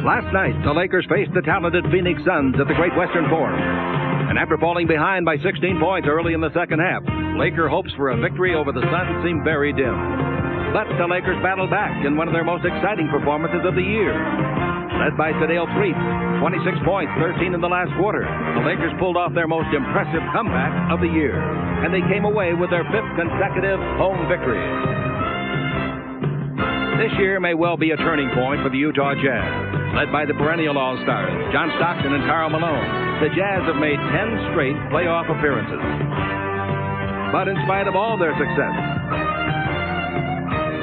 Last night, the Lakers faced the talented Phoenix Suns at the Great Western Forum. And after falling behind by 16 points early in the second half, Laker hopes for a victory over the Suns seemed very dim. But the Lakers battled back in one of their most exciting performances of the year. Led by Sadale Freeth, 26 points, 13 in the last quarter, the Lakers pulled off their most impressive comeback of the year. And they came away with their 5th consecutive home victory. This year may well be a turning point for the Utah Jazz. Led by the perennial All-Stars, John Stockton and Karl Malone, the Jazz have made 10 straight playoff appearances. But in spite of all their success,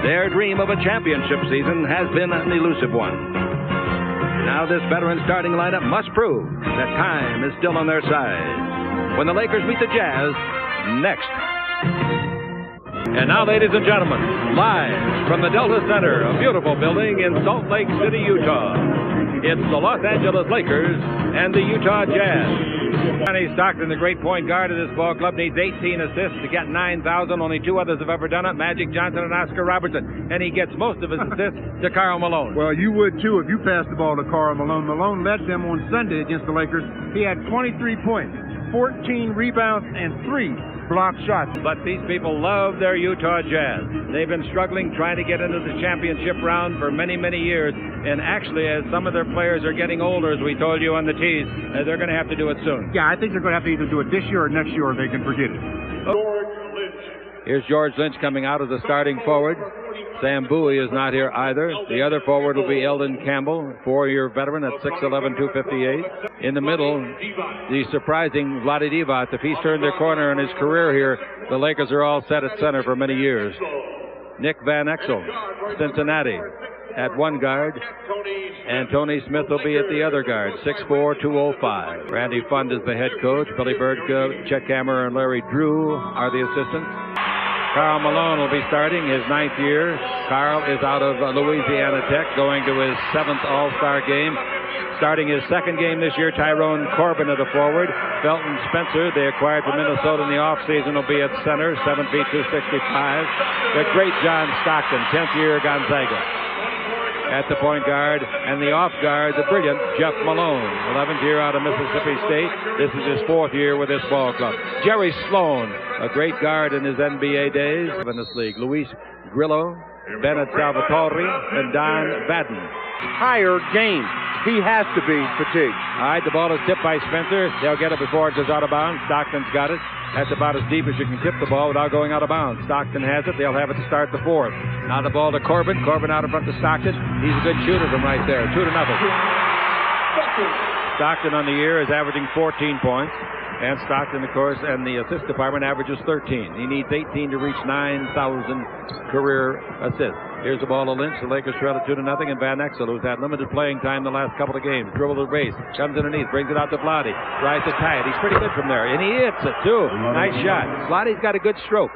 their dream of a championship season has been an elusive one. Now this veteran starting lineup must prove that time is still on their side when the Lakers meet the Jazz next. And now, ladies and gentlemen, live from the Delta Center, a beautiful building in Salt Lake City, Utah, it's the Los Angeles Lakers and the Utah Jazz. Johnny Stockton, the great point guard of this ball club, needs 18 assists to get 9,000. Only 2 others have ever done it, Magic Johnson and Oscar Robertson. And he gets most of his assists to Karl Malone. Well, you would, too, if you passed the ball to Karl Malone. Malone led them on Sunday against the Lakers. He had 23 points, 14 rebounds, and 3 block shots. But these people love their Utah Jazz. They've been struggling trying to get into the championship round for many, many years. And actually, as some of their players are getting older, as we told you on the tees, they're going to have to do it soon. Yeah, I think they're going to have to either do it this year or next year, or they can forget it. Here's George Lynch coming out as the starting forward. Sam Bowie is not here either. The other forward will be Eldon Campbell, 4-year veteran at 6'11", 258. In the middle, the surprising Vlade Divac. If he's turned their corner in his career here, the Lakers are all set at center for many years. Nick Van Exel, Cincinnati, at one guard, and Tony Smith will be at the other guard, 6'4", 205. Randy Fund is the head coach. Billy Birdka, Chet Kammerer, and Larry Drew are the assistants. Karl Malone will be starting his 9th year. Karl is out of Louisiana Tech, going to his 7th All-Star game. Starting his 2nd game this year, Tyrone Corbin at the forward. Felton Spencer, they acquired from Minnesota in the offseason, will be at center, 7 feet 265. The great John Stockton, 10th year Gonzaga, at the point guard, and the off guard, the brilliant Jeff Malone, 11th year out of Mississippi State. This is his 4th year with this ball club. Jerry Sloan, a great guard in his NBA days in this league. Luis Grillo, Bennett Salvatore, and Don Vadden. Higher game. He has to be fatigued. All right, the ball is tipped by Spencer. They'll get it before it goes out of bounds. Stockton's got it. That's about as deep as you can tip the ball without going out of bounds. Stockton has it. They'll have it to start the 4th. Now the ball to Corbin. Corbin out in front to Stockton. He's a good shooter from right there. 2-0. Stockton on the year is averaging 14 points. And Stockton, of course, and the assist department averages 13. He needs 18 to reach 9,000 career assists. Here's the ball to Lynch. The Lakers trail it 2-0. And Van Exel, who's had limited playing time the last couple of games, dribbles the base, comes underneath, brings it out to Vlade, tries to tie it. He's pretty good from there, and he hits it too. Nice shot. Vlade's got a good stroke.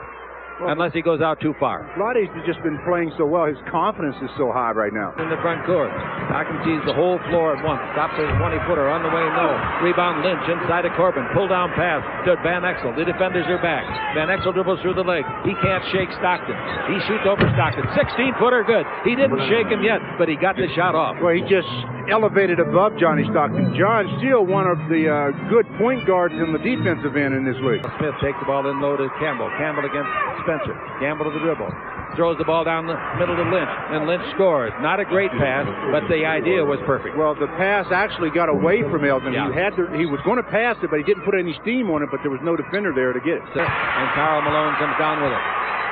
Unless he goes out too far. Vlade's just been playing so well. His confidence is so high right now. In the front court. Stockton sees the whole floor at once. Stops his 20-footer on the way low. Rebound Lynch inside of Corbin. Pull down pass to Van Exel. The defenders are back. Van Exel dribbles through the leg. He can't shake Stockton. He shoots over Stockton. 16-footer good. He didn't shake him yet, but he got the shot off. Well, he just elevated above Johnny Stockton. John's still one of the good point guards in the defensive end in this league. Smith takes the ball in low to Campbell. Campbell against Spencer. Campbell to the dribble. Throws the ball down the middle to Lynch. And Lynch scores. Not a great pass, but the idea was perfect. Well, the pass actually got away from Eldon. Yeah. He was going to pass it, but he didn't put any steam on it, but there was no defender there to get it. And Karl Malone comes down with it.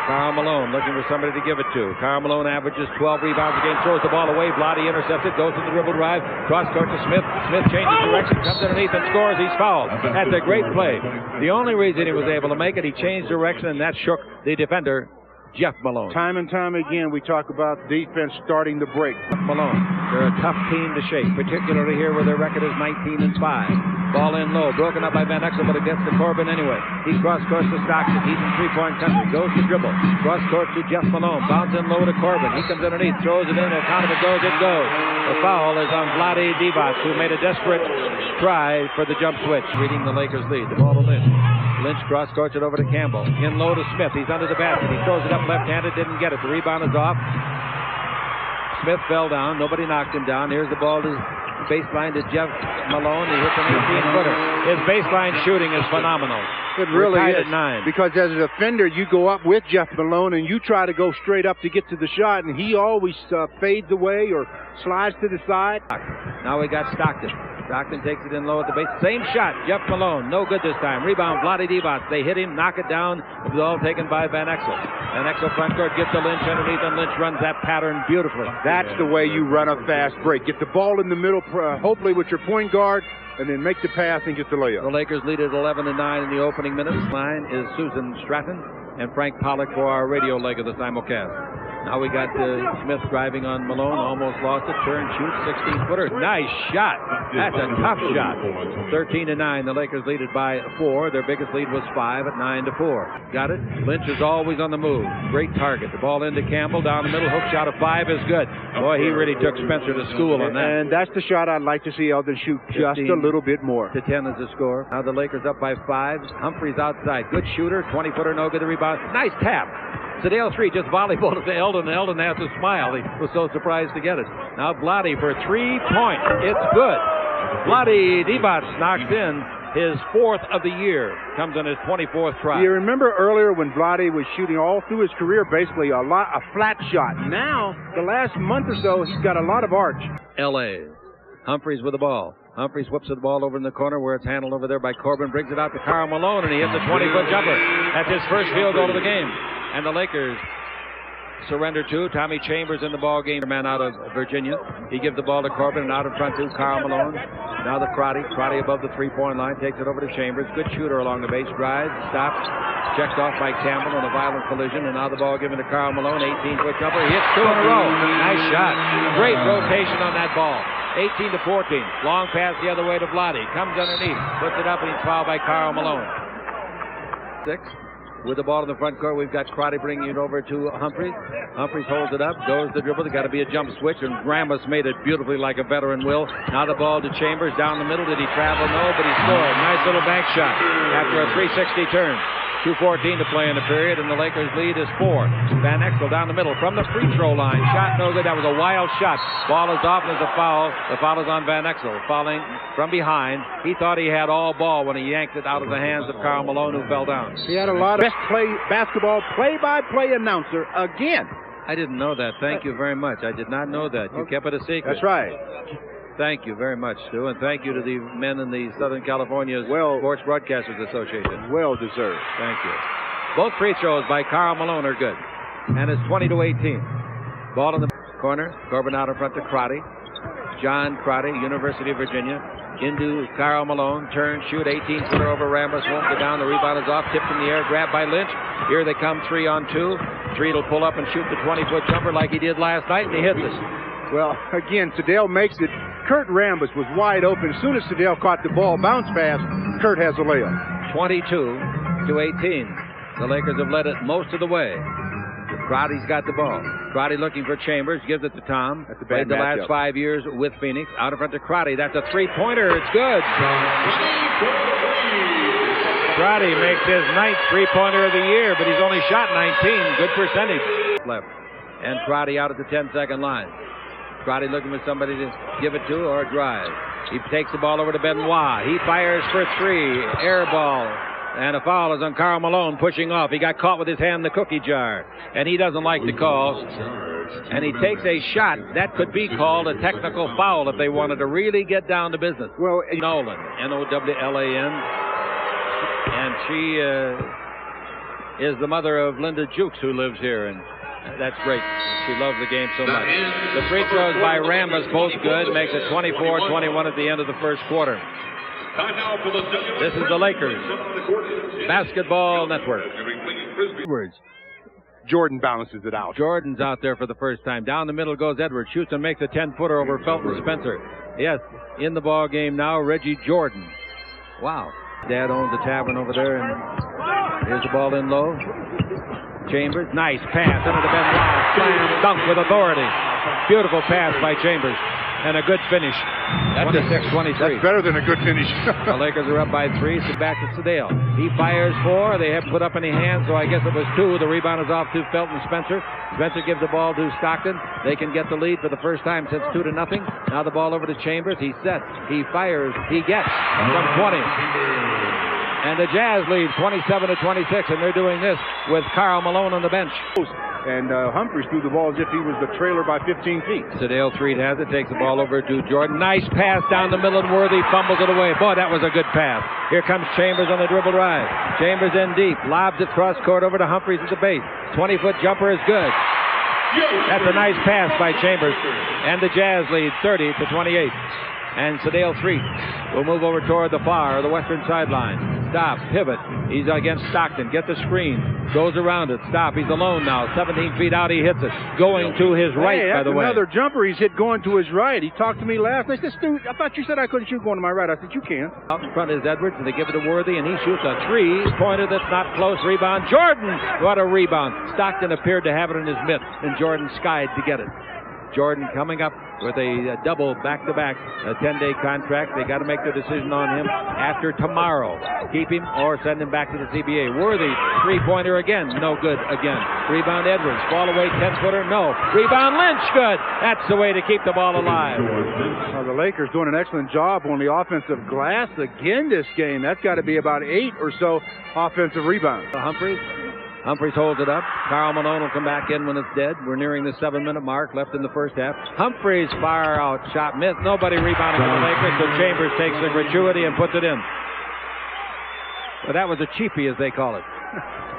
Karl Malone looking for somebody to give it to. Karl Malone averages 12 rebounds a game, throws the ball away. Vlade intercepts it, goes to the dribble drive, cross court to Smith. Smith changes direction, comes underneath and scores. He's fouled. That's a great play. The only reason he was able to make it, he changed direction, and that shook the defender, Jeff Malone. Time and time again, we talk about defense starting to break. Malone, they're a tough team to shake, particularly here where their record is 19-5. Ball in low, broken up by Van Exel, but it gets to Corbin anyway. He cross-courts to Stockton. He's in three-point country. Goes to dribble. Cross-court to Jeff Malone. Bounce in low to Corbin. He comes underneath, throws it in. Count if it goes, it goes. The foul is on Vlade Divac, who made a desperate try for the jump switch, reading the Lakers lead. The ball to Lynch. Lynch cross-courts it over to Campbell. In low to Smith. He's under the basket. He throws it up left-handed. Didn't get it. The rebound is off. Smith fell down. Nobody knocked him down. Here's the ball to baseline to Jeff Malone. He hits an 18-footer. His baseline shooting is phenomenal. It really We're tied is. at 9. Because as a defender, you go up with Jeff Malone and you try to go straight up to get to the shot, and he always fades away or slides to the side. Now we got Stockton. Stockton takes it in low at the base. Same shot. Jeff Malone. No good this time. Rebound. Vlade Divac. They hit him. Knock it down. The ball taken by Van Exel. Van Exel front court. Gets to Lynch underneath, and Lynch runs that pattern beautifully. That's the way you run a fast break. Get the ball in the middle, hopefully with your point guard, and then make the pass and get the layup. The Lakers lead at 11-9 in the opening minutes. Line is Susan Stratton and Frank Pollock for our radio leg of the simulcast. Now we got Smith driving on Malone, almost lost it, turn, shoot, 16-footer. Nice shot. That's a tough shot. 13-9, the Lakers lead it by 4. Their biggest lead was 5 at 9-4. Got it? Lynch is always on the move. Great target. The ball into Campbell, down the middle, hook shot of 5 is good. Boy, he really took Spencer to school on that. And that's the shot I'd like to see Eldon shoot just a little bit more. To 10 is the score. Now the Lakers up by 5. Humphries outside. Good shooter, 20-footer, no good. The rebound. Nice tap. Sedale 3 just volleyballed to Eldon. Eldon has to smile. He was so surprised to get it. Now Vlade for 3 points. It's good. Vlade Divac knocks in his 4th of the year. Comes on his 24th try. You remember earlier when Vlade was shooting all through his career basically a flat shot. Now, the last month or so, he's got a lot of arch. L.A. Humphries with the ball. Humphries whips the ball over in the corner where it's handled over there by Corbin. Brings it out to Karl Malone, and he hits a 20-foot jumper. That's his first field goal of the game. And the Lakers surrender to Tommy Chambers in the ball game, man out of Virginia. He gives the ball to Corbin, and out in front to Karl Malone. Now the Crotty above the three-point line, takes it over to Chambers. Good shooter along the base, drives, stops, checked off by Campbell on a violent collision, and now the ball given to Karl Malone, 18-foot jumper. He hits 2 in a row. Nice shot. Great rotation on that ball. 18-14. Long pass the other way to Vlade. Comes underneath, puts it up, and he's fouled by Karl Malone. 6. With the ball in the front court, we've got Crotty bringing it over to Humphries. Humphries holds it up, goes the dribble. There's got to be a jump switch, and Rambis made it beautifully like a veteran will. Now the ball to Chambers down the middle. Did he travel? No, but he scored. Nice little bank shot after a 360 turn. 2:14 to play in the period, and the Lakers lead is 4. Van Exel down the middle from the free throw line. Shot no good. That was a wild shot. Ball is off, and there's a foul. The foul is on Van Exel. Fouling from behind. He thought he had all ball when he yanked it out of the hands of Karl Malone, who fell down. He had a lot of best basketball play-by-play announcer again. I didn't know that. Thank you very much. I did not know that. You kept it a secret. That's right. Thank you very much, Stu, and thank you to the men in the Southern California Sports Broadcasters Association. Well deserved. Thank you. Both free throws by Karl Malone are good, and it's 20-18. Ball in the corner. Corbin out in front to Crotty. John Crotty, University of Virginia, into Karl Malone. Turn, shoot, 18-footer over Rambis. Won't go down. The rebound is off. Tipped in the air. Grabbed by Lynch. Here they come 3-on-2. 3 will pull up and shoot the 20-foot jumper like he did last night, and he hits it. Well, again, Sedale makes it. Kurt Rambis was wide open. As soon as Sedale caught the ball, bounce pass, Kurt has a layup. 22-18. The Lakers have led it most of the way. Crotty's got the ball. Crotty looking for Chambers, gives it to Tom. Played the last 5 years with Phoenix. Out in front to Crotty. That's a three-pointer. It's good. Crotty makes his 9th three-pointer of the year, but he's only shot 19. Good percentage. Left. And Crotty out at the 10-second line. Crotty looking for somebody to give it to or drive. He takes the ball over to Benoit. He fires for 3. Air ball. And a foul is on Karl Malone pushing off. He got caught with his hand in the cookie jar. And he doesn't like the call. And he takes a shot. That could be called a technical foul if they wanted to really get down to business. Well, Nolan. N-O-W-L-A-N. And she is the mother of Linda Jukes, who lives here. And that's great. She loves the game so much. The free throws by Rambis, both good. Makes it 24-21 at the end of the first quarter. This is the Lakers Basketball Network. Jordan balances it out. Jordan's out there for the first time. Down the middle goes Edwards. Shoots and makes a 10-footer over Felton Spencer. Yes, in the ball game now, Reggie Jordan. Wow. Dad owns the tavern over there. And here's the ball in low. Chambers, nice pass into the Benoit. Slam dunk with authority. Beautiful pass by Chambers. and a good finish. 26-23. That's better than a good finish. The Lakers are up by 3, so back to Sedale. He fires 4. They haven't put up any hands, so I guess it was 2. The rebound is off to Felton Spencer. Spencer gives the ball to Stockton. They can get the lead for the first time since 2-0. Now the ball over to Chambers. He sets. He fires. He gets from 20. And the Jazz lead 27-26, and they're doing this with Karl Malone on the bench. And Humphries threw the ball as if he was the trailer by 15 feet. Sedale Threed has it, takes the ball over to Jordan. Nice pass down the middle, and Worthy fumbles it away. Boy, that was a good pass. Here comes Chambers on the dribble drive. Chambers in deep, lobs it cross court over to Humphries at the base. 20-foot jumper is good. That's a nice pass by Chambers. And the Jazz lead 30-28. And Sedale Threed will move over toward the far or the western sideline. Stop, pivot. He's against Stockton. Get the screen. Goes around it. Stop. He's alone now. 17 feet out. He hits it. Going to his right, by the way. Another jumper he's hit going to his right. He talked to me last night. I said, Stu, I thought you said I couldn't shoot going to my right. I said, you can. Out in front is Edwards, and they give it to Worthy, and he shoots a 3-pointer that's not close. Rebound. Jordan! What a rebound. Stockton appeared to have it in his mitt, and Jordan skied to get it. Jordan coming up with a double back-to-back, a 10-day contract. They got to make their decision on him after tomorrow. Keep him or send him back to the CBA. Worthy, 3-pointer again. No good again. Rebound Edwards. Fall away, 10-footer. No. Rebound Lynch. Good. That's the way to keep the ball alive. Well, the Lakers doing an excellent job on the offensive glass again this game. That's got to be about 8 or so offensive rebounds. Humphries holds it up. Karl Malone will come back in when it's dead. We're nearing the 7-minute mark left in the first half. Humphries fire out shot missed. Nobody rebounding for the Lakers, so Chambers takes the gratuity and puts it in. Well, that was a cheapie, as they call it.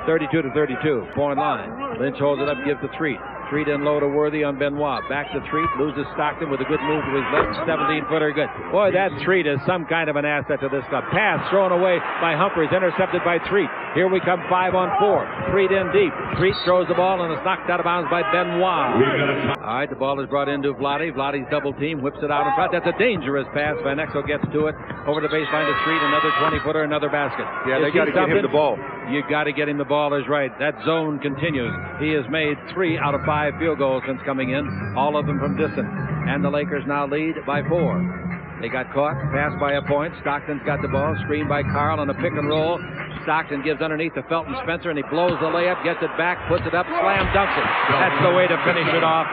32-32. Point line. Lynch holds it up, gives to Threed. Threed in low to Worthy on Benoit. Back to Threed. Loses Stockton with a good move to his left. 17-footer good. Boy, that Threed is some kind of an asset to this club. Pass thrown away by Humphries. Intercepted by Threed. Here we come 5-on-4. Threed in deep. Threed throws the ball and is knocked out of bounds by Benoit. All right, the ball is brought into Vlade. Vlade's double team. Whips it out in front. That's a dangerous pass. Van Exel gets to it. Over the baseline to Threed. Another 20-footer. Another basket. Yeah, they got to get him the ball. You got to get him the ball is right. That zone continues. He has made 3 out of 5 field goals since coming in, all of them from distance. And the Lakers now lead by 4. They got caught, passed by a point. Stockton's got the ball, screened by Karl on a pick and roll. Stockton gives underneath to Felton Spencer, and he blows the layup, gets it back, puts it up, slam dunks it. That's the way to finish it off.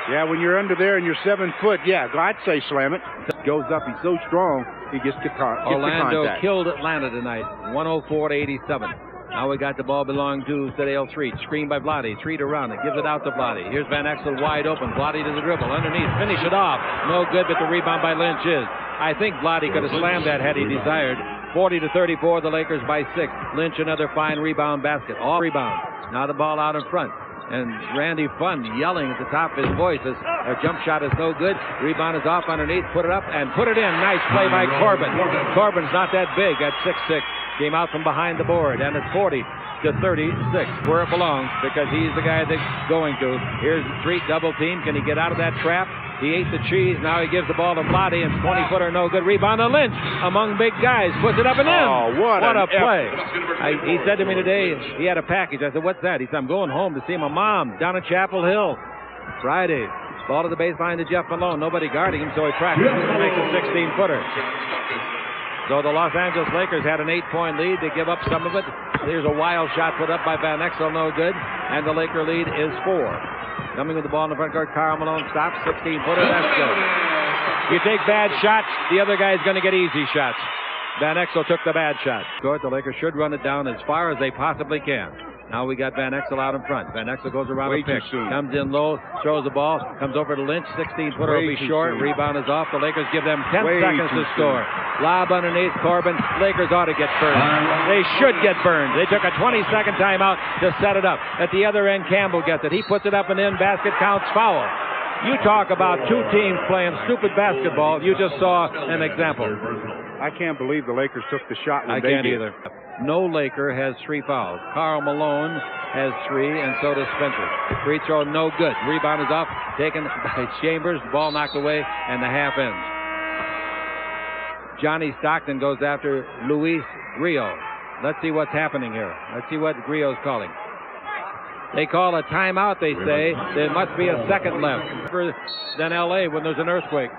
Yeah, when you're under there and you're 7 foot, yeah, I'd say slam it. Goes up, he's so strong, he gets the contact. Orlando killed Atlanta tonight, 104-87. Now we got the ball belonging to Sedale Threed. Screen by Vlade. Threed around it. Gives it out to Vlade. Here's Van Exel wide open. Vlade to the dribble. Underneath. Finish it off. No good, but the rebound by Lynch is. I think Vlade could have slammed that had he desired. 40-34, the Lakers by 6. Lynch another fine rebound basket. All rebound. Now the ball out in front. And Randy Fund yelling at the top of his voice as a jump shot is no good. Rebound is off underneath. Put it up and put it in. Nice play by Corbin. Corbin's not that big at 6'6". Came out from behind the board, and it's 40-36, where it belongs, because he's the guy that's going to. Here's Threed double team. Can he get out of that trap? He ate the cheese. Now he gives the ball to Vlade, and 20-footer no good. Rebound to Lynch among big guys. Puts it up and in. Oh, what a play. He said to me today, he had a package. I said, what's that? He said, I'm going home to see my mom down at Chapel Hill Friday. Ball to the baseline to Jeff Malone. Nobody guarding him, so he practices and makes a 16-footer. So the Los Angeles Lakers had an 8-point lead. They give up some of it. Here's a wild shot put up by Van Exel, no good. And the Laker lead is 4. Coming with the ball in the front court, Karl Malone stops. 16-footer, that's good. You take bad shots, the other guy's going to get easy shots. Van Exel took the bad shot. The Lakers should run it down as far as they possibly can. Now we got Van Exel out in front. Van Exel goes around a pick. Comes in low, throws the ball, comes over to Lynch. 16-footer will be short. Rebound is off. The Lakers give them 10 seconds to score. Lob underneath Corbin. Lakers ought to get burned. They should get burned. They took a 20-second timeout to set it up. At the other end, Campbell gets it. He puts it up and in. Basket counts, foul. You talk about two teams playing stupid basketball. You just saw an example. I can't believe the Lakers took the shot when I can't either. No Laker has 3 fouls. Karl Malone has 3, and so does Spencer. Free throw, no good. Rebound is off, taken by Chambers. The ball knocked away, and the half ends. Johnny Stockton goes after Luis Grillo. Let's see what's happening here. Let's see what Grillo's calling. They call a timeout, they say. There must be a second left. Than L.A. when there's an earthquake.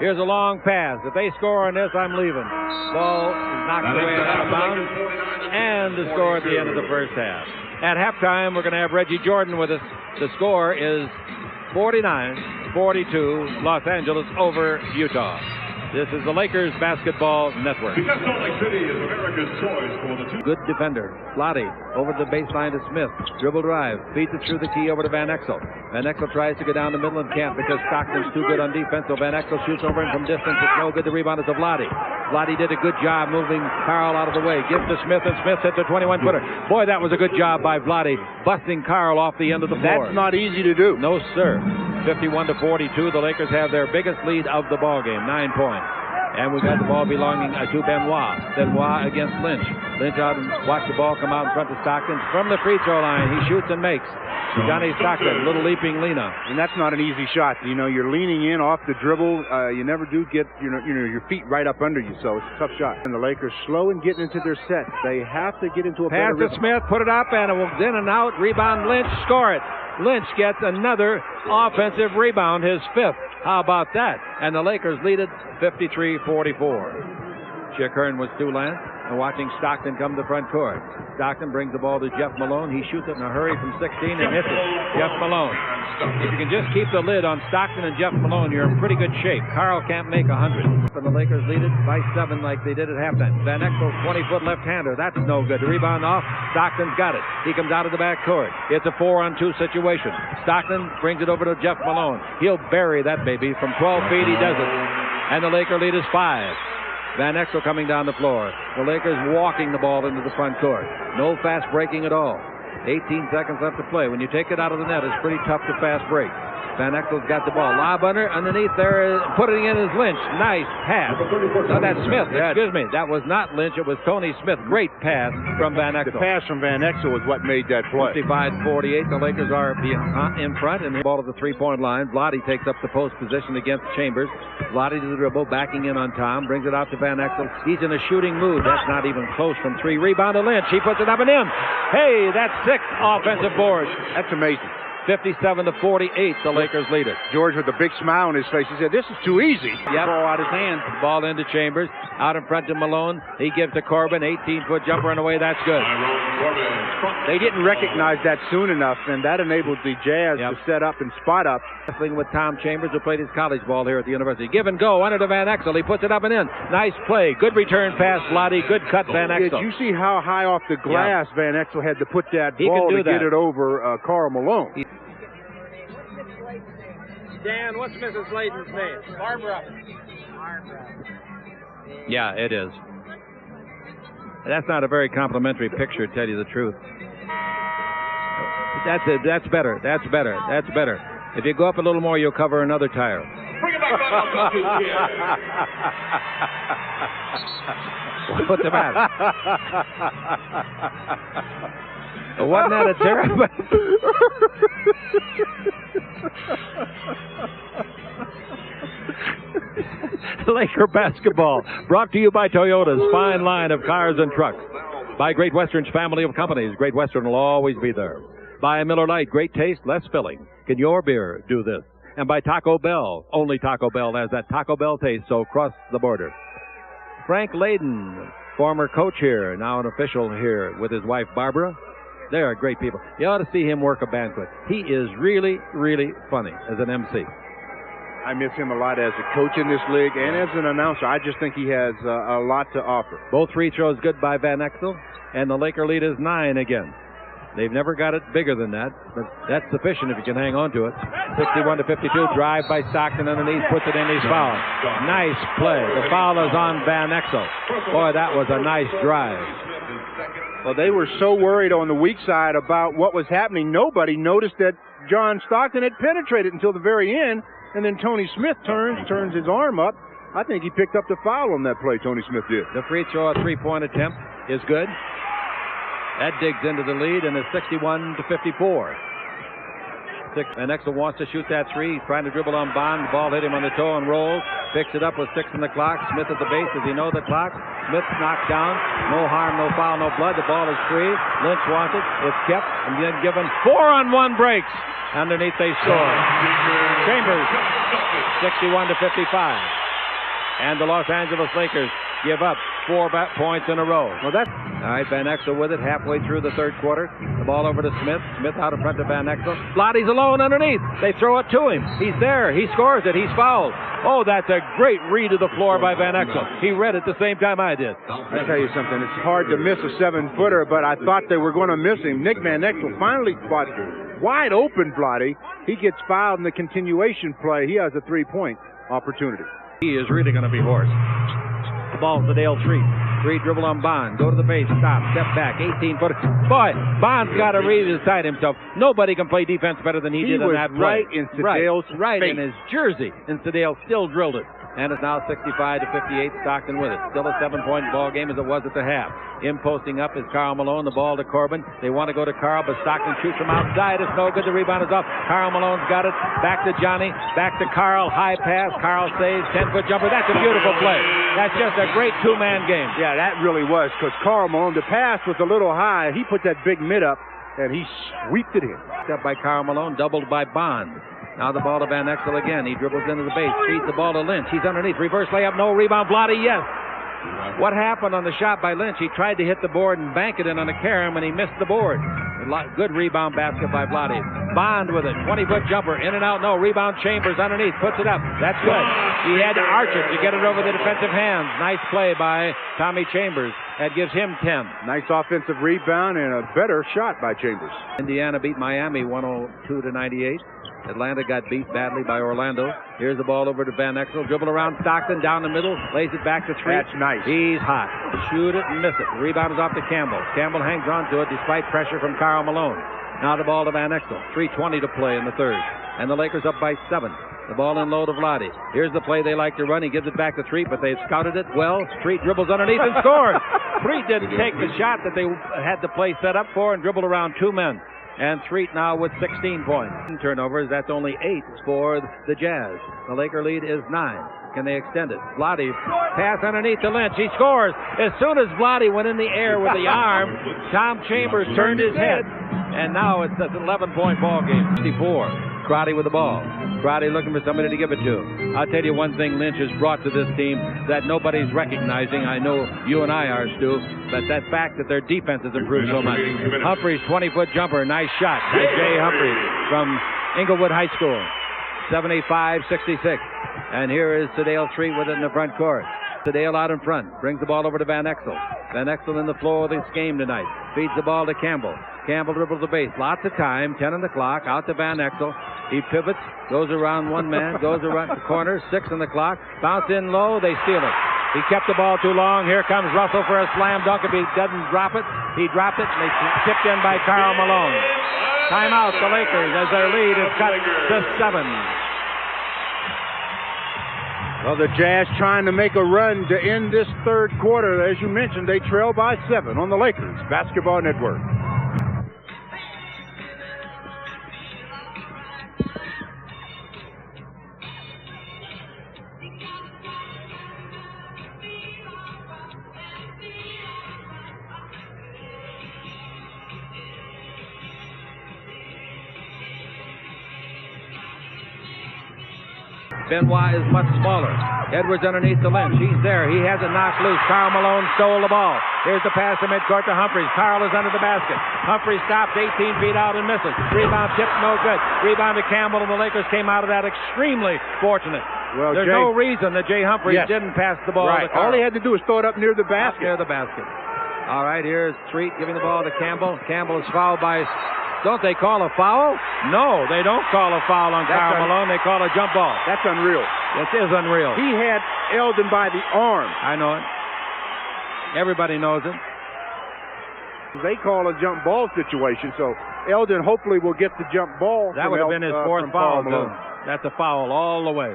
Here's a long pass. If they score on this, I'm leaving. Ball knocked away out of bounds. And the score at the end of the first half. At halftime, we're going to have Reggie Jordan with us. The score is 49-42, Los Angeles over Utah. This is the Lakers Basketball Network. Because Salt Lake City is America's choice for the two. Good defender. Lottie over the baseline to Smith. Dribble drive. Feeds it through the key over to Van Exel. Van Exel tries to go down the middle and can't because Stockton's too good on defense. So Van Exel shoots over him from distance. It's no good. The rebound is of Lottie. Lottie did a good job moving Karl out of the way. Gives to Smith, and Smith hits a 21-footer. Boy, that was a good job by Lottie, busting Karl off the end of the floor. That's not easy to do. No, sir. 51-42. The Lakers have their biggest lead of the ball game, 9 points. And we've got the ball belonging to Benoit. Benoit against Lynch. Lynch out and watch the ball come out in front of Stockton. From the free throw line, he shoots and makes. Johnny Stockton, little leaping Lena. And that's not an easy shot. You know, you're leaning in off the dribble. You never do get your feet right up under you, so it's a tough shot. And the Lakers slow in getting into their set. They have to get into a pass better to Smith, put it up, and it will in and out. Rebound, Lynch, score it. Lynch gets another offensive rebound, his fifth. How about that? And the Lakers lead it 53-44. Chick Hearn was Stu Lance and watching Stockton come to the front court. Stockton brings the ball to Jeff Malone. He shoots it in a hurry from 16 and hits it. Jeff Malone. If you can just keep the lid on Stockton and Jeff Malone, you're in pretty good shape. Karl can't make 100. And the Lakers lead it by 7 like they did at halftime. Van Exel, 20-foot left-hander. That's no good. The rebound off. Stockton's got it. He comes out of the back court. It's a 4-on-2 situation. Stockton brings it over to Jeff Malone. He'll bury that baby. From 12 feet, he does it. And the Laker lead is 5. Van Exel coming down the floor. The Lakers walking the ball into the front court. No fast breaking at all. 18 seconds left to play. When you take it out of the net, it's pretty tough to fast break. Van Exel's got the ball. Lob under, underneath there, putting in his Lynch. Nice pass. No, that's Smith. Excuse me. That was not Lynch. It was Tony Smith. Great pass from Van Exel. The pass from Van Exel is what made that play. 55-48. The Lakers are in front, and the ball to the three-point line. Vlade takes up the post position against Chambers. Vlade to the dribble, backing in on Tom. Brings it out to Van Exel. He's in a shooting mood. That's not even close from 3. Rebound to Lynch. He puts it up and in. Hey, that's 6 offensive boards. That's amazing. 57-48, the Lakers lead it. George with a big smile on his face. He said, this is too easy. Yep. Ball out his hand. Ball into Chambers. Out in front to Malone. He gives to Corbin. 18-foot jumper and away. That's good. They didn't recognize that soon enough, and that enabled the Jazz to set up and spot up. Wrestling with Tom Chambers, who played his college ball here at the university. Give and go under to Van Exel. He puts it up and in. Nice play. Good return pass, Lottie. Good cut, Van Exel. Did you see how high off the glass Van Exel had to put that ball to get it over Karl Malone? Dan, what's Mrs. Layden's name? Barbara. Yeah, it is. That's not a very complimentary picture, to tell you the truth. That's it. That's better. That's better. That's better. If you go up a little more, you'll cover another tire. Bring it back up. What's the matter? Wasn't that a terrible? Laker basketball brought to you by Toyota's fine line of cars and trucks. By Great Western's family of companies. Great Western will always be there. By Miller Lite, great taste, less filling. Can your beer do this? And by Taco Bell. Only Taco Bell has that Taco Bell taste, so cross the border. Frank Layden, former coach here, now an official here with his wife Barbara. They are great people. You ought to see him work a banquet. He is really, really funny as an MC. I miss him a lot as a coach in this league and as an announcer. I just think he has a lot to offer. Both free throws good by Van Exel, and the Laker lead is 9 again. They've never got it bigger than that, but that's sufficient if you can hang on to it. 61-52, drive by Stockton underneath, puts it in, he's fouled. Nice play. The foul is on Van Exel. Boy, that was a nice drive. Well, they were so worried on the weak side about what was happening. Nobody noticed that John Stockton had penetrated until the very end, and then Tony Smith turns his arm up. I think he picked up the foul on that play, Tony Smith did. The free throw, a three-point attempt, is good. That digs into the lead, and it's 61-54. Van Exel wants to shoot that three. He's trying to dribble on Bond. The ball hit him on the toe and rolls. Picks it up with 6 on the clock. Smith at the base. Does he know the clock? Smith knocked down. No harm, no foul, no blood. The ball is free. Lynch wants it. It's kept and then given. 4-on-1 breaks. Underneath they score. Chambers, 61-55. And the Los Angeles Lakers give up 4 points in a row. Well, that's all right. Van Exel with it halfway through the third quarter. The ball over to Smith. Smith out in front of Van Exel. Lottie's alone underneath. They throw it to him. He's there. He scores it. He's fouled. Oh, that's a great read of the floor by Van Exel. He read it the same time I did. I'll tell you something. It's hard to miss a 7-footer, but I thought they were going to miss him. Nick Van Exel finally caught wide open Blotty. He gets fouled in the continuation play. He has a 3-point opportunity. He is really going to be hoarse. The ball to Dale Treat. Treat dribble on Bond. Go to the base. Stop. Step back. 18-footer. Boy, Bond's got to really decide himself. Nobody can play defense better than he did on that play. Right in Sedale's right face. In his jersey. And Sedale still drilled it. And it's now 65-58. Stockton with it. Still a 7-point ball game as it was at the half. In posting up is Karl Malone. The ball to Corbin. They want to go to Karl, but Stockton shoots from outside. It's no good. The rebound is off. Karl Malone's got it. Back to Johnny. Back to Karl. High pass. Karl saves. 10-foot jumper. That's a beautiful play. That's just a great two-man game. Yeah, that really was, because Karl Malone, the pass was a little high. He put that big mid up, and he sweeped it in. Up by Karl Malone. Doubled by Bond. Now the ball to Van Exel again. He dribbles into the base. Feeds the ball to Lynch. He's underneath. Reverse layup. No rebound. Blotty, yes. What happened on the shot by Lynch? He tried to hit the board and bank it in on a carom, and he missed the board. Good rebound basket by Blotty. Bond with it. 20-foot jumper. In and out. No. Rebound. Chambers underneath. Puts it up. That's good. He had to arch it to get it over the defensive hands. Nice play by Tommy Chambers. That gives him 10. Nice offensive rebound and a better shot by Chambers. Indiana beat Miami 102-98. Atlanta got beat badly by Orlando. Here's the ball over to Van Exel. Dribble around Stockton down the middle. Lays it back to Treat. That's nice. He's hot. Shoot it and miss it. The rebound is off to Campbell. Campbell hangs on to it despite pressure from Karl Malone. Now the ball to Van Exel. 3:20 to play in the third. And the Lakers up by 7. The ball in low to Vlade. Here's the play they like to run. He gives it back to Treat, but they've scouted it well. Treat dribbles underneath and scores. Treat didn't take the shot that they had the play set up for and dribbled around 2 men. And Treat now with 16 points. Turnovers, that's only 8 for the Jazz. The Laker lead is 9. Can they extend it? Vlade pass underneath to Lynch. He scores. As soon as Vlade went in the air with the arm, Tom Chambers turned his head. And now it's an 11-point ball game. 54. Crotty with the ball. Crotty looking for somebody to give it to. I'll tell you one thing Lynch has brought to this team that nobody's recognizing. I know you and I are, Stu, but that fact that their defense has improved so much. Humphreys, 20-foot jumper. Nice shot. Jay Humphreys from Inglewood High School. 75-66. And here is Sedale Treat with it in the front court. Sedale out in front. Brings the ball over to Van Exel. Van Exel in the flow of this game tonight. Feeds the ball to Campbell. Campbell dribbles the base. Lots of time. 10 on the clock. Out to Van Exel. He pivots. Goes around one man. Goes around the corner. 6 on the clock. Bounce in low. They steal it. He kept the ball too long. Here comes Russell for a slam dunk. If he doesn't drop it, he dropped it. And they tipped in by Karl Malone. Timeout, the Lakers, as their lead is cut to 7. Well, the Jazz trying to make a run to end this third quarter. As you mentioned, they trail by 7 on the Lakers Basketball Network. Benoit is much smaller. Edwards underneath the Lynch. He's there. He has it knocked loose. Karl Malone stole the ball. Here's the pass to midcourt to Humphreys. Karl is under the basket. Humphreys stops 18 feet out and misses. Rebound tip, no good. Rebound to Campbell, and the Lakers came out of that extremely fortunate. Well, there's no reason that Jay Humphreys didn't pass the ball to Karl. All he had to do was throw it up near the basket. Near the basket. All right, here's Treat giving the ball to Campbell. Campbell is fouled by... Don't they call a foul? No, they don't call a foul on Karl Malone. They call a jump ball. That's unreal. It is unreal. He had Eldon by the arm. I know it. Everybody knows it. They call a jump ball situation, so Eldon hopefully will get the jump ball. That would have been his 4th foul. That's a foul all the way.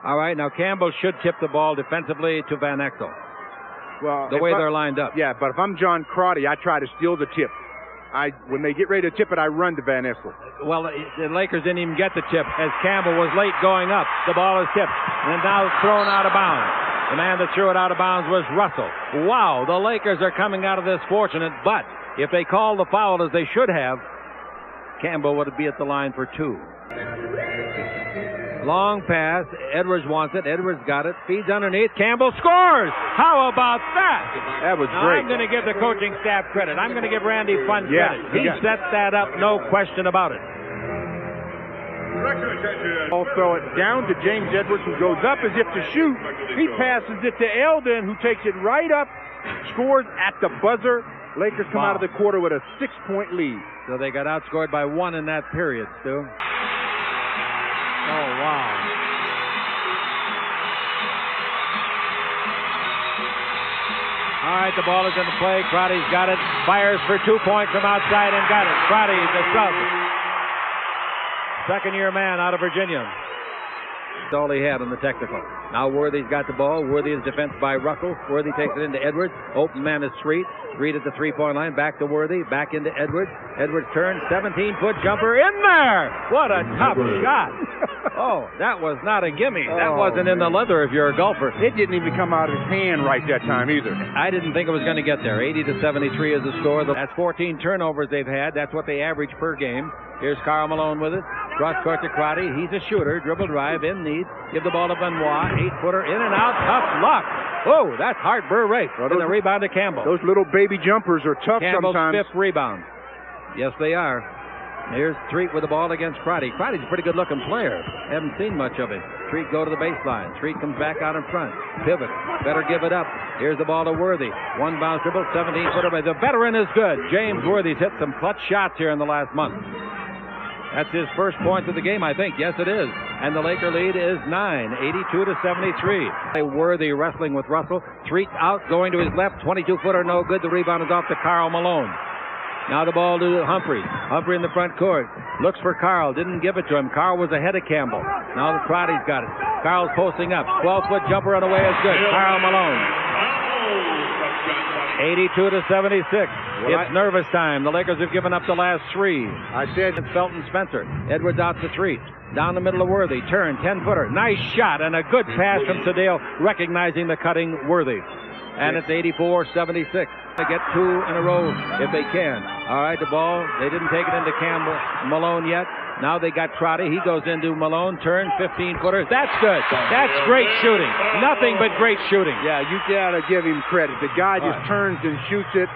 All right, now Campbell should tip the ball defensively to Van Exel. Well, the way they're lined up. Yeah, but if I'm John Crotty, I try to steal the tip. When they get ready to tip it, I run to Van Essel. Well, the Lakers didn't even get the tip as Campbell was late going up. The ball is tipped and now thrown out of bounds. The man that threw it out of bounds was Russell. Wow, the Lakers are coming out of this fortunate, but if they call the foul as they should have, Campbell would be at the line for two. Long pass. Edwards wants it. Edwards got it. Feeds underneath. Campbell scores. How about that? That was now, great. I'm going to give the coaching staff credit. I'm going to give Randy Fun credit. He set that up, no question about it. I'll throw it down to James Edwards, who goes up as if to shoot. He passes it to Eldon, who takes it right up, scores at the buzzer. Lakers come out of the quarter with a 6-point lead. So they got outscored by 1 in that period, Stu. Oh, wow. All right, the ball is in the play. Crotty's got it. Fires for 2 points from outside and got it. Crotty, the sub. Second-year man out of Virginia. That's all he had on the technical. Now Worthy's got the ball. Worthy is defensed by Russell. Worthy takes it into Edwards. Open man is Street. Street at the three-point line. Back to Worthy. Back into Edwards. Edwards turns. 17-foot jumper in there. What a tough shot. Oh, that was not a gimme. That wasn't in the leather if you're a golfer. It didn't even come out of his hand right that time either. I didn't think it was going to get there. 80-73 is the score. That's 14 turnovers they've had. That's what they average per game. Here's Karl Malone with it. Cross court to Crotty. He's a shooter. Dribble drive in need. Give the ball to Benoit. 8-footer in and out. Tough luck. Oh, that's hard burr rate. And the rebound to Campbell. Those little baby jumpers are tough Campbell's sometimes. Fifth rebound. Yes, they are. Here's Treat with the ball against Crotty. Crotty's a pretty good-looking player. Haven't seen much of him. Treat go to the baseline. Treat comes back out in front. Pivot. Better give it up. Here's the ball to Worthy. One bounce dribble. 17-footer. But the veteran is good. James Worthy's hit some clutch shots here in the last month. That's his first points of the game, I think. Yes, it is. And the Laker lead is 9, 82-73. Worthy wrestling with Russell. Treat out, going to his left. 22-footer, no good. The rebound is off to Karl Malone. Now the ball to Humphrey. Humphrey in the front court. Looks for Karl. Didn't give it to him. Karl was ahead of Campbell. Now the Crotty's got it. Karl's posting up. 12-foot jumper on the way is good. Karl Malone. 82-76. It's nervous time. The Lakers have given up the last three. I said it's Felton Spencer. Edwards out to three. Down the middle of Worthy. Turn, 10-footer. Nice shot and a good pass from Sedale, recognizing the cutting Worthy. And it's 84-76. They get two in a row if they can. All right, the ball. They didn't take it into Campbell Malone yet. Now they got Crotty. He goes into Malone. Turn, 15-footers. That's good. That's great shooting. Nothing but great shooting. Yeah, you got to give him credit. The guy just turns and shoots it,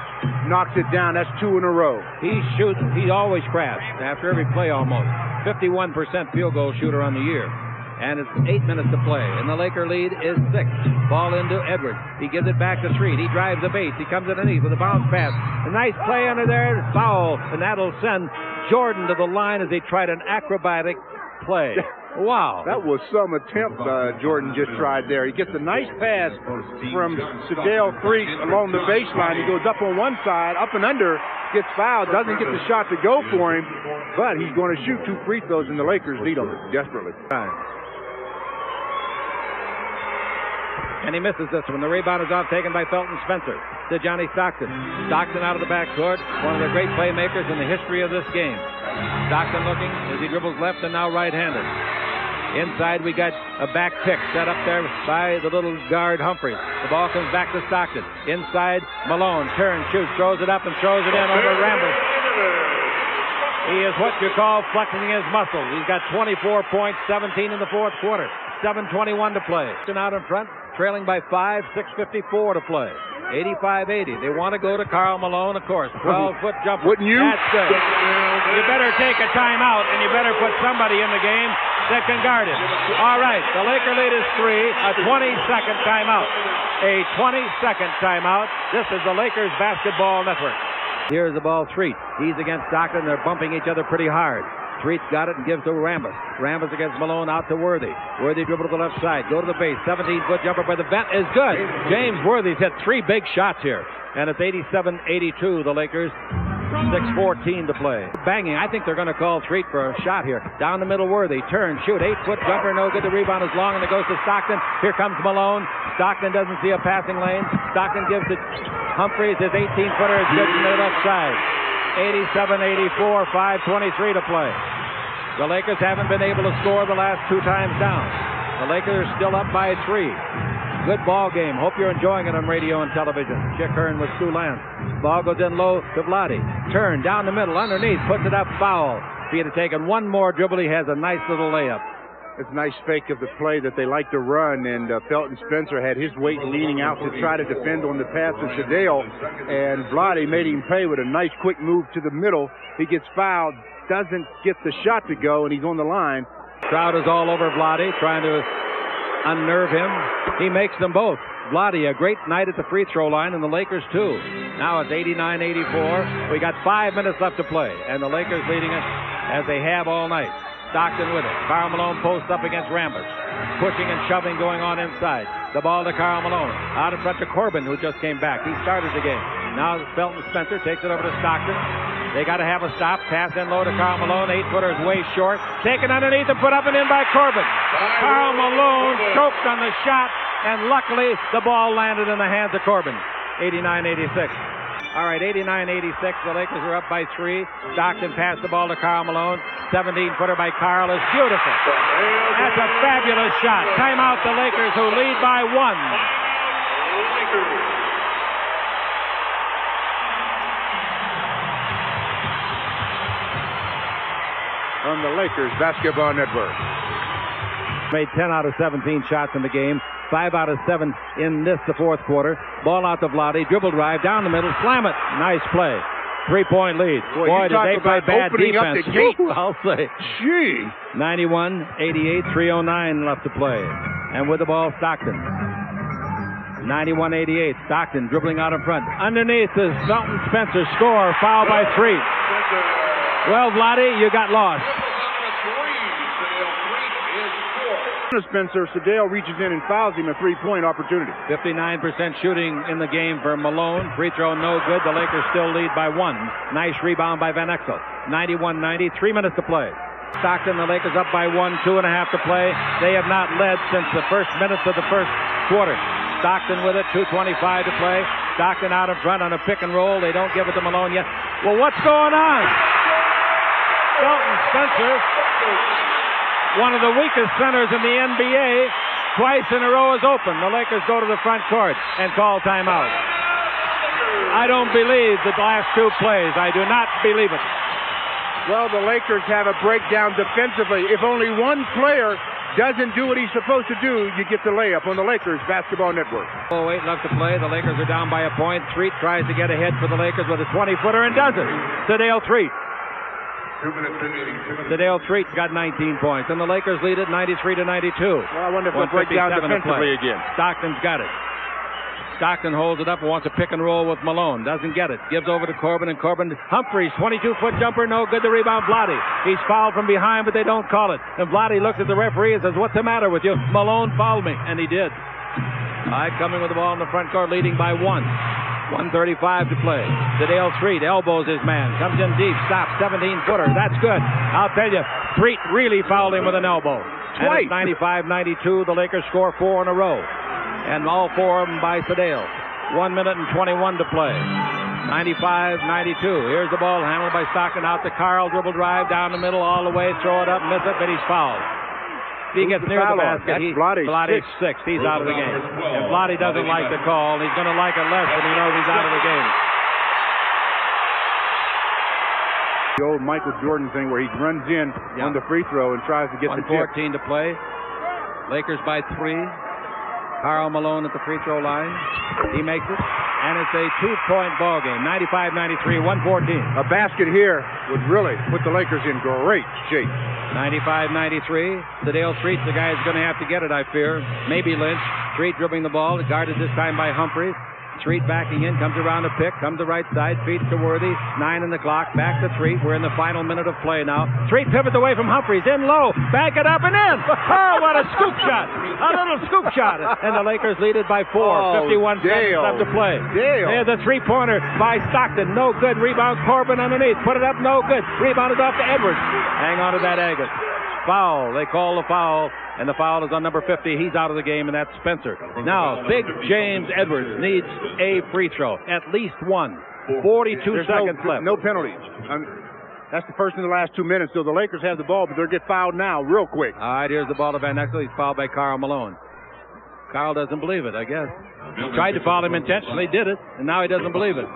knocks it down. That's two in a row. He shoots. He always crafts after every play almost. 51% field goal shooter on the year. And it's 8 minutes to play. And the Laker lead is 6. Ball into Edwards. He gives it back to Street. He drives the base. He comes underneath with a bounce pass. A nice play under there. Foul. And that'll send Jordan to the line as they tried an acrobatic play. Wow. That was some attempt Jordan just tried there. He gets a nice pass from Sedale Creek along the baseline. He goes up on one side, up and under, gets fouled, doesn't get the shot to go for him, but he's going to shoot 2 free throws, and the Lakers lead him desperately. And he misses this one. The rebound is off, taken by Felton Spencer to Johnny Stockton. Stockton out of the backcourt, one of the great playmakers in the history of this game. Stockton looking as he dribbles left and now right-handed. Inside we got a back pick set up there by the little guard Humphreys. The ball comes back to Stockton. Inside Malone, turns, shoots, throws it up and throws it in over Ramble. He is what you call flexing his muscles. He's got 24 points, 17 in the fourth quarter. 7:21 to play. Out in front, trailing by 5, 6:54 to play. 85-80. They want to go to Karl Malone, of course. 12-foot jumper. Wouldn't you? That's good. You better take a timeout, and you better put somebody in the game that can guard him. All right, the Laker lead is 3. A 20-second timeout. A 20-second timeout. This is the Lakers Basketball Network. Here's the ball, Treat. He's against Stockton. They're bumping each other pretty hard. Treat's got it and gives to Rambis. Rambis against Malone, out to Worthy. Worthy dribble to the left side. Go to the base. 17-foot jumper by the vent is good. James Worthy's hit 3 big shots here. And it's 87-82, the Lakers. 6:14 to play. Banging. I think they're going to call Treat for a shot here. Down the middle, Worthy. Turn, shoot. 8-foot jumper, no good. The rebound is long, and it goes to Stockton. Here comes Malone. Stockton doesn't see a passing lane. Stockton gives it Humphreys. His 18-footer is good from the left side. 87-84, 5:23 to play. The Lakers haven't been able to score the last two times down. The Lakers still up by 3. Good ball game. Hope you're enjoying it on radio and television. Chick Hearn with Stu Lance. Ball goes in low to Vlade. Turn down the middle, underneath, puts it up, foul. If he had taken one more dribble, he has a nice little layup. It's a nice fake of the play that they like to run, and Felton Spencer had his weight leaning out to try to defend on the pass to Sedale, and Vlade made him pay with a nice quick move to the middle. He gets fouled, doesn't get the shot to go, and he's on the line. Crowd is all over Vlade, trying to unnerve him. He makes them both. Vlade, a great night at the free throw line, and the Lakers too. Now it's 89-84. We got 5 minutes left to play, and the Lakers leading it as they have all night. Stockton with it. Karl Malone posts up against Rambis. Pushing and shoving going on inside. The ball to Karl Malone. Out in front to Corbin, who just came back. He started the game. Now Felton Spencer takes it over to Stockton. They got to have a stop. Pass in low to Karl Malone. 8-footer is way short. Taken underneath and put up and in by Corbin. Karl Malone choked on the shot, and luckily the ball landed in the hands of Corbin. 89-86. All right, 89-86. The Lakers are up by 3. Stockton passed the ball to Karl Malone. 17-footer by Karl is beautiful. That's a fabulous shot. Timeout the Lakers, who lead by 1. On the Lakers Basketball Network. Made 10 out of 17 shots in the game. 5 out of 7 in the fourth quarter. Ball out to Vlade. Dribble drive down the middle. Slam it. Nice play. 3-point lead. Boy, did they play bad defense. I'll say. Gee. 91-88. 3:09 left to play. And with the ball, Stockton. 91-88. Stockton dribbling out in front. Underneath is Felton Spencer. Score. Foul by 3. Well, Vlade, you got lost. Spencer, Sedale reaches in and fouls him, a 3-point opportunity. 59% shooting in the game for Malone. Free throw no good. The Lakers still lead by 1. Nice rebound by Van Exel. 91-90, 3 minutes to play. Stockton, the Lakers up by 1, 2.5 to play. They have not led since the first minutes of the first quarter. Stockton with it, 2:25 to play. Stockton out in front on a pick and roll. They don't give it to Malone yet. Well, what's going on? Felton Spencer, one of the weakest centers in the NBA, twice in a row is open. The Lakers go to the front court and call timeout. I don't believe the last 2 plays. I do not believe it. Well, the Lakers have a breakdown defensively. If only one player doesn't do what he's supposed to do, you get the layup on the Lakers Basketball Network. 8 left to play. The Lakers are down by a point. Threet tries to get ahead for the Lakers with a 20-footer and does it. Sedale Threet. Sedale Threet got 19 points, and the Lakers lead it 93-92. Well, I wonder if they'll break down defensively again. Stockton's got it. Stockton holds it up and wants a pick and roll with Malone. Doesn't get it. Gives over to Corbin, and Corbin, Humphries, 22-foot jumper, no good. The rebound, Vlade. He's fouled from behind, but they don't call it. And Vlade looks at the referee and says, "What's the matter with you? Malone fouled me," and he did. Coming with the ball in the front court, leading by 1. 1:35 to play. Sedale Threet elbows his man. Comes in deep. Stops. 17-footer. That's good. I'll tell you, Threet really fouled him with an elbow. And it's 95-92. The Lakers score 4 in a row. And all 4 of them by Sedale. 1 minute and 21 to play. 95-92. Here's the ball handled by Stockton out to Karl. Dribble drive down the middle all the way. Throw it up. Miss it, but he's fouled. If he gets near the basket, Vlade's 6. He's out of the game. If Vlade doesn't like the call, he's going to like it less when he knows he's out of the game. The old Michael Jordan thing where he runs in on the free throw and tries to get the tip. 1:14 to play. Lakers by 3. Karl Malone at the free throw line. He makes it. And it's a 2-point ball game. 95-93, 1:14. A basket here would really put the Lakers in great shape. 95-93. Sedale Threet's the guy who's going to have to get it, I fear. Maybe Lynch. Threet dribbling the ball, guarded this time by Humphries. Threet backing in, comes around a pick, comes to right side, feeds to Worthy. 9 in the clock, back to Threet. We're in the final minute of play now. Threet pivots away from Humphries, in low, back it up and in. Oh, what a scoop shot! A little scoop shot, and the Lakers lead it by 4. 51 seconds left to play. There's a 3-pointer by Stockton, no good. Rebound Corbin underneath, put it up, no good. Rebounded off to Edwards. Hang on to that, Agate. Foul. They call the foul, and the foul is on number 50. He's out of the game, and that's Spencer. Now, big James Edwards needs a free throw, at least one. 42 There's seconds left. No penalties. That's the first in the last 2 minutes, so the Lakers have the ball, but they'll get fouled now real quick. All right, here's the ball to Van Exel. He's fouled by Karl Malone. Karl doesn't believe it, I guess. He tried to foul him intentionally, did it, and now he doesn't believe it.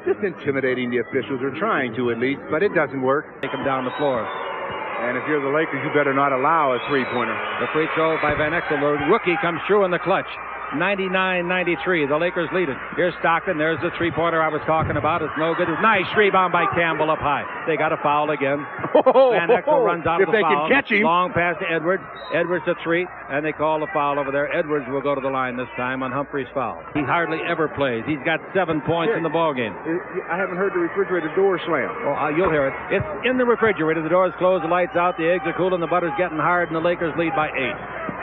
Just intimidating the officials, or trying to at least, but it doesn't work. Take him down the floor. And if you're the Lakers, you better not allow a three-pointer. The free throw by Van Exel. The rookie comes through in the clutch. 99-93. The Lakers lead it. Here's Stockton. There's the three-pointer I was talking about. It's no good. Nice rebound by Campbell up high. They got a foul again. Van Exel runs out of the foul. If they can catch him. Long pass to Edwards. Edwards to three, and they call the foul over there. Edwards will go to the line this time on Humphrey's foul. He hardly ever plays. He's got 7 points in the ballgame. I haven't heard the refrigerator door slam. Oh, you'll hear it. It's in the refrigerator. The door's closed, the lights out, the eggs are cool, and the butter's getting hard, and the Lakers lead by 8.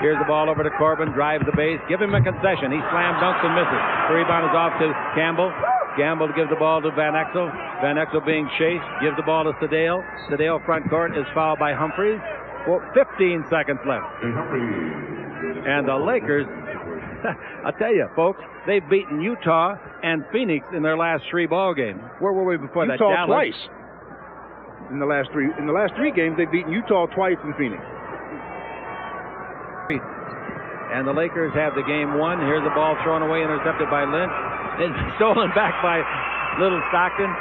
Here's the ball over to Corbin, drives the base. Give him a concession. He slam dunks and misses. The rebound is off to Campbell. Campbell gives the ball to Van Exel. Van Exel being chased. Gives the ball to Sedale. Sedale front court is fouled by Humphreys. 15 seconds left. And the Lakers, I'll tell you, folks, they've beaten Utah and Phoenix in their last 3 ball games. Where were we before that? Utah Dallas. Twice. In the last 3 games, they've beaten Utah twice in Phoenix. And the Lakers have the game won. Here's the ball thrown away, intercepted by Lynch. It's stolen back by Little Stockton.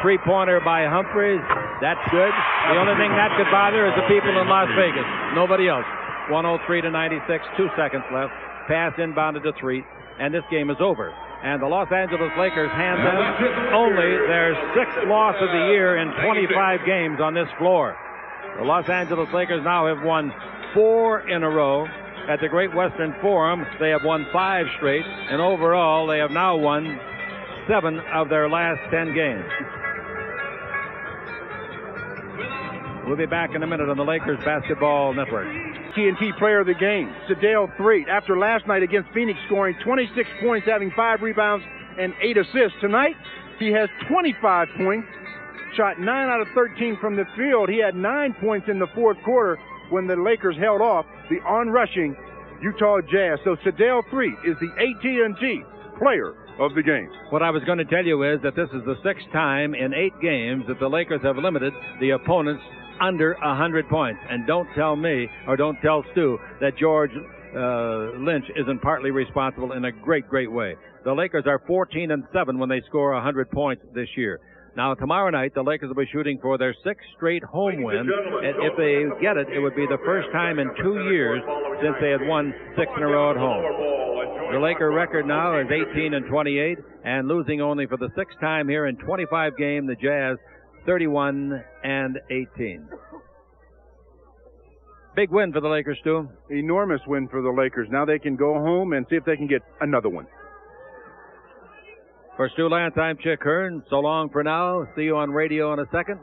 Three-pointer by Humphreys. That's good. The only thing that could bother is the people in Las Vegas. Nobody else. 103-96, 2 seconds left. Pass inbounded to 3, and this game is over. And the Los Angeles Lakers hand them only their 6th loss of the year in 25 games on this floor. The Los Angeles Lakers now have won 4 in a row. At the Great Western Forum, they have won 5 straight, and overall, they have now won 7 of their last 10 games. We'll be back in a minute on the Lakers Basketball Network. TNT player of the game, Sedale 3. After last night against Phoenix, scoring 26 points, having 5 rebounds and 8 assists. Tonight, he has 25 points, shot 9 out of 13 from the field. He had 9 points in the fourth quarter when the Lakers held off the on-rushing Utah Jazz. So Sedale 3 is the AT&T player of the game. What I was going to tell you is that this is the 6th time in 8 games that the Lakers have limited the opponents under 100 points. And don't tell me, or don't tell Stu, that George Lynch isn't partly responsible in a great, great way. The Lakers are 14-7 when they score 100 points this year. Now, tomorrow night, the Lakers will be shooting for their 6th straight home win. And if they get it, it would be the first time in 2 years since they had won 6 in a row at home. The Laker record now is 18-28, and losing only for the 6th time here in 25 games, the Jazz 31-18. Big win for the Lakers, Stu. Enormous win for the Lakers. Now they can go home and see if they can get another one. For Stu Lance, I'm Chick Hearn. So long for now. See you on radio in a second.